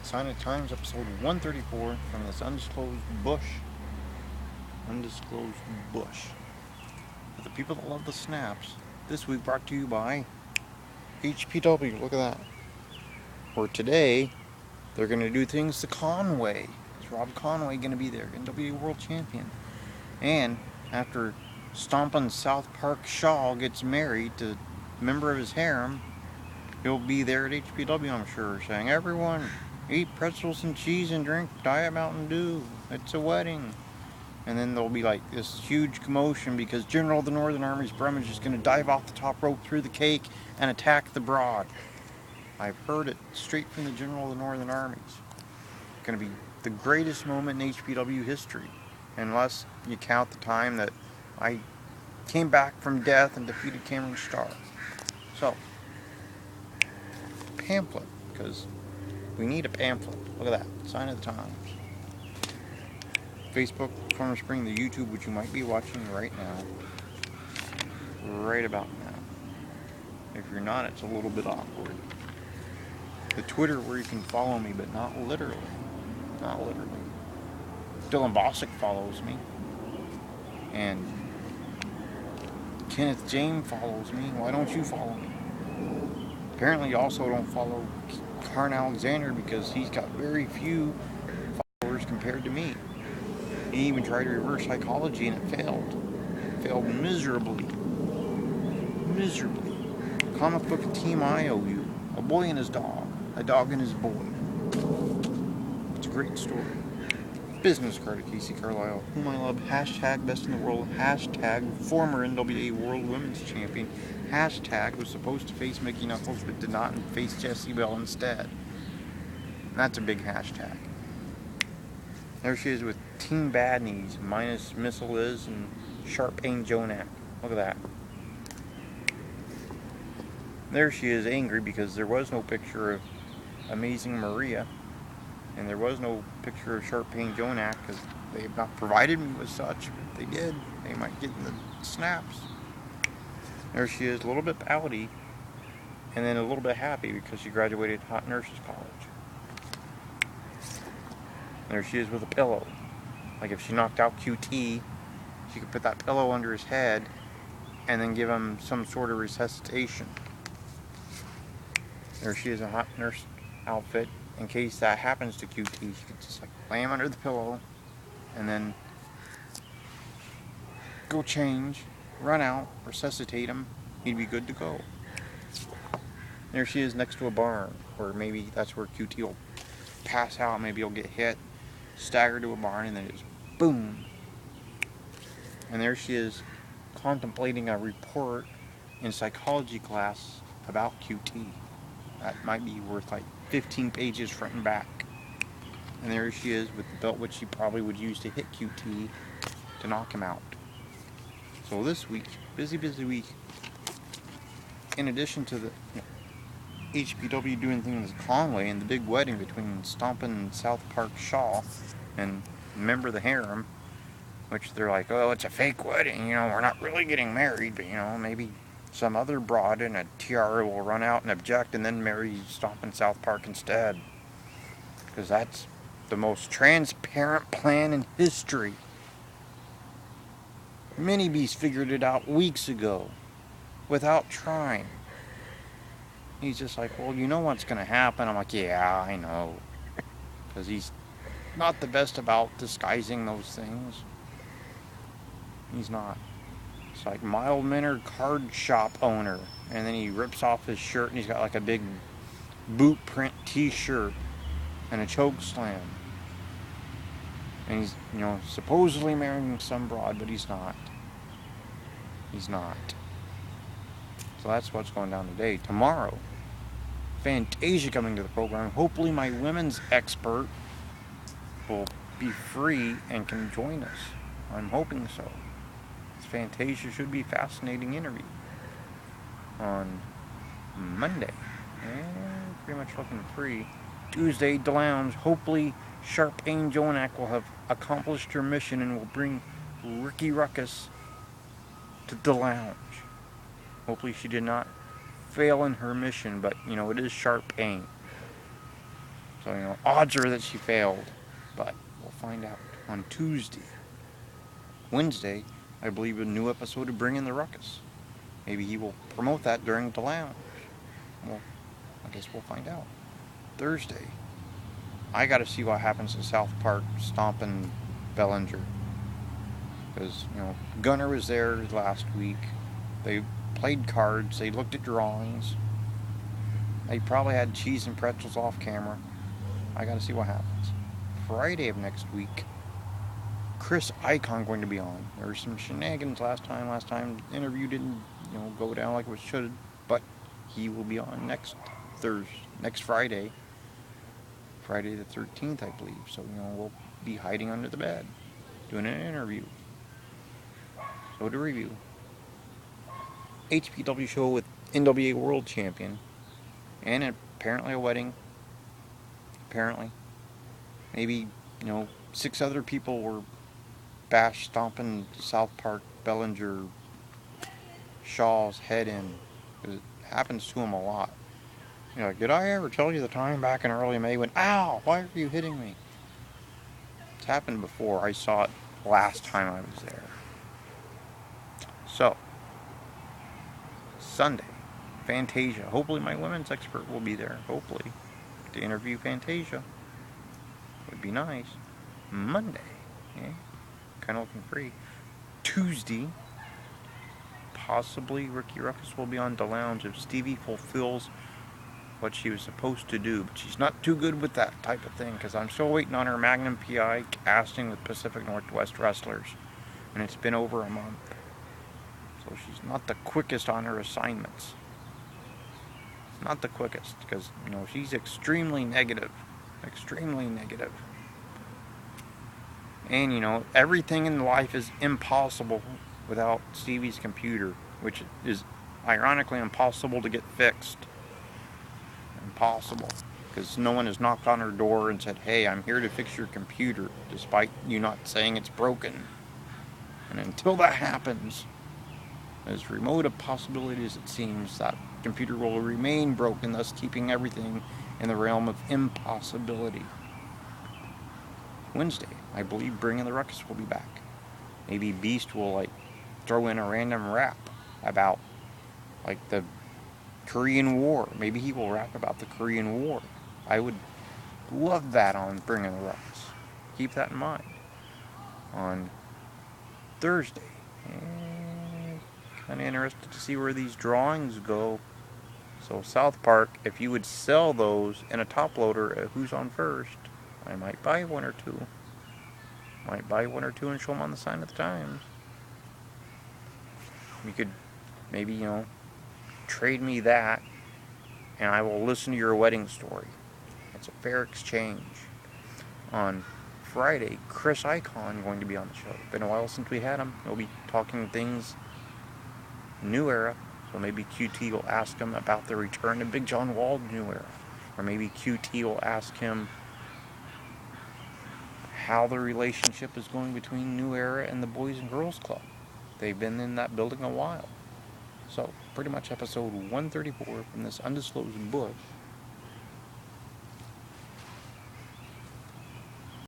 Sign of Times, episode 134 from this undisclosed bush. Undisclosed bush. For the people that love the snaps, this week brought to you by HPW. Look at that. Where today, they're going to do things the Conway. Is Rob Conway going to be there? NWA World Champion. And after Stompin South Park Shaw gets married to a member of his harem, he'll be there at HPW, I'm sure, saying, "Everyone, eat pretzels and cheese and drink Diet Mountain Dew. It's a wedding." And then there'll be like this huge commotion because General of the Northern Armies Brummage is going to dive off the top rope through the cake and attack the broad. I've heard it straight from the General of the Northern Armies. It's going to be the greatest moment in HPW history, unless you count the time that I came back from death and defeated Cameron Starr. So, pamphlet, because we need a pamphlet. Look at that. Sign of the Times. Facebook, Farmer Spring, the YouTube, which you might be watching right now. Right about now. If you're not, it's a little bit awkward. The Twitter, where you can follow me, but not literally. Not literally. Dylan Bosick follows me. And Kenneth James follows me. Why don't you follow me? Apparently you also don't follow Karn Alexander because he's got very few followers compared to me. He even tried to reverse psychology and it failed. It failed miserably. Miserably. Comic book team IOU. A boy and his dog. A dog and his boy. It's a great story. Business card of Casey Carlisle, whom I love. Hashtag best in the world. Hashtag former NWA World Women's Champion. Hashtag was supposed to face Mickey Knuckles but did not and face Jessie Bell instead. That's a big hashtag. There she is with Team Bad Knees, minus Missile Liz and Sharp Pain Jonak. Look at that. There she is, angry because there was no picture of Amazing Maria, and there was no picture of Sharp Pain Jonak because they have not provided me with such. If they did, they might get in the snaps. There she is, a little bit pouty, and then a little bit happy because she graduated Hot Nurses College. There she is with a pillow. Like if she knocked out QT, she could put that pillow under his head and then give him some sort of resuscitation. There she is, a hot nurse outfit. In case that happens to QT, she could just like lay him under the pillow and then go change, run out, resuscitate him. He'd be good to go. There she is next to a barn, or maybe that's where QT will pass out. Maybe he'll get hit, stagger to a barn, and then just boom. And there she is contemplating a report in psychology class about QT. That might be worth like 15 pages front and back. And there she is with the belt which she probably would use to hit QT to knock him out. So this week, busy week. In addition to the HPW doing things with Conway and the big wedding between Stompin South Park Shaw and a member of the harem, which they're like, "Oh, it's a fake wedding, we're not really getting married, but maybe some other broad in a tiara will run out and object and then marry Stompin South Park instead. Because that's the most transparent plan in history. Mini Beast figured it out weeks ago without trying. He's just like, "Well, you know what's going to happen." I'm like, "Yeah, I know." Because he's not the best about disguising those things. He's not. It's like mild mannered card shop owner, and then he rips off his shirt and he's got like a big boot print t-shirt and a choke slam. And he's, supposedly marrying some broad, but he's not. He's not. So that's what's going down today. Tomorrow, Fantasia coming to the program. Hopefully my women's expert will be free and can join us. I'm hoping so. Fantasia should be a fascinating interview on Monday. And pretty much looking free. Tuesday, the lounge. Hopefully Sharp Pain Jonak will have accomplished her mission and will bring Ricky Ruckus to the lounge. Hopefully she did not fail in her mission, but it is Sharp Pain. So, odds are that she failed. But we'll find out on Tuesday. Wednesday, I believe a new episode of Bringin The Ruckus. Maybe he will promote that during the lounge. Well, I guess we'll find out. Thursday, I got to see what happens to South Park Stompin Bellinger. Because, Gunner was there last week. They played cards. They looked at drawings. They probably had cheese and pretzels off camera. I got to see what happens. Friday of next week, Chris Icon going to be on. There were some shenanigans last time. Last time the interview didn't, go down like it should. But he will be on next Friday. Friday the 13th, I believe. So, we'll be hiding under the bed, doing an interview. So to review, HPW show with NWA World Champion, and apparently a wedding. Apparently. Maybe, 6 other people were bashed Stompin South Park Bellinger Shaw's head in. Because it happens to him a lot. Like, did I ever tell you the time back in early May when, ow, why are you hitting me? It's happened before. I saw it last time I was there. So, Sunday, Fantasia. Hopefully my women's expert will be there. Hopefully. To interview Fantasia. Would be nice. Monday. Yeah. Kind of looking free. Tuesday. Possibly Ricky Ruckus will be on the lounge if Stevie fulfills what she was supposed to do. But she's not too good with that type of thing. Because I'm still waiting on her Magnum PI casting with Pacific Northwest wrestlers. And it's been over a month. So she's not the quickest on her assignments. Not the quickest, because, she's extremely negative. Extremely negative. And, everything in life is impossible without Stevie's computer, which is ironically impossible to get fixed. Impossible. Because no one has knocked on her door and said, hey, I'm here to fix your computer, despite you not saying it's broken. And until that happens, as remote a possibility as it seems, that computer will remain broken, thus keeping everything in the realm of impossibility. Wednesday, I believe Bringin The Ruckus will be back. Maybe Beast will, throw in a random rap about, the Korean War. Maybe he will rap about the Korean War. I would love that on Bringin The Ruckus. Keep that in mind. On Thursday, kind of interested to see where these drawings go. So South Park, if you would sell those in a top loader at Who's On First, I might buy one or two. Might buy one or two and show them on the sign at the Times. You could maybe, trade me that, and I will listen to your wedding story. It's a fair exchange. On Friday, Chris Icon going to be on the show. Been a while since we had him. He'll be talking things New Era. So maybe QT will ask him about the return of Big John Wall to New Era. Or maybe QT will ask him how the relationship is going between New Era and the Boys and Girls Club. They've been in that building a while. So, pretty much episode 134 from this undisclosed book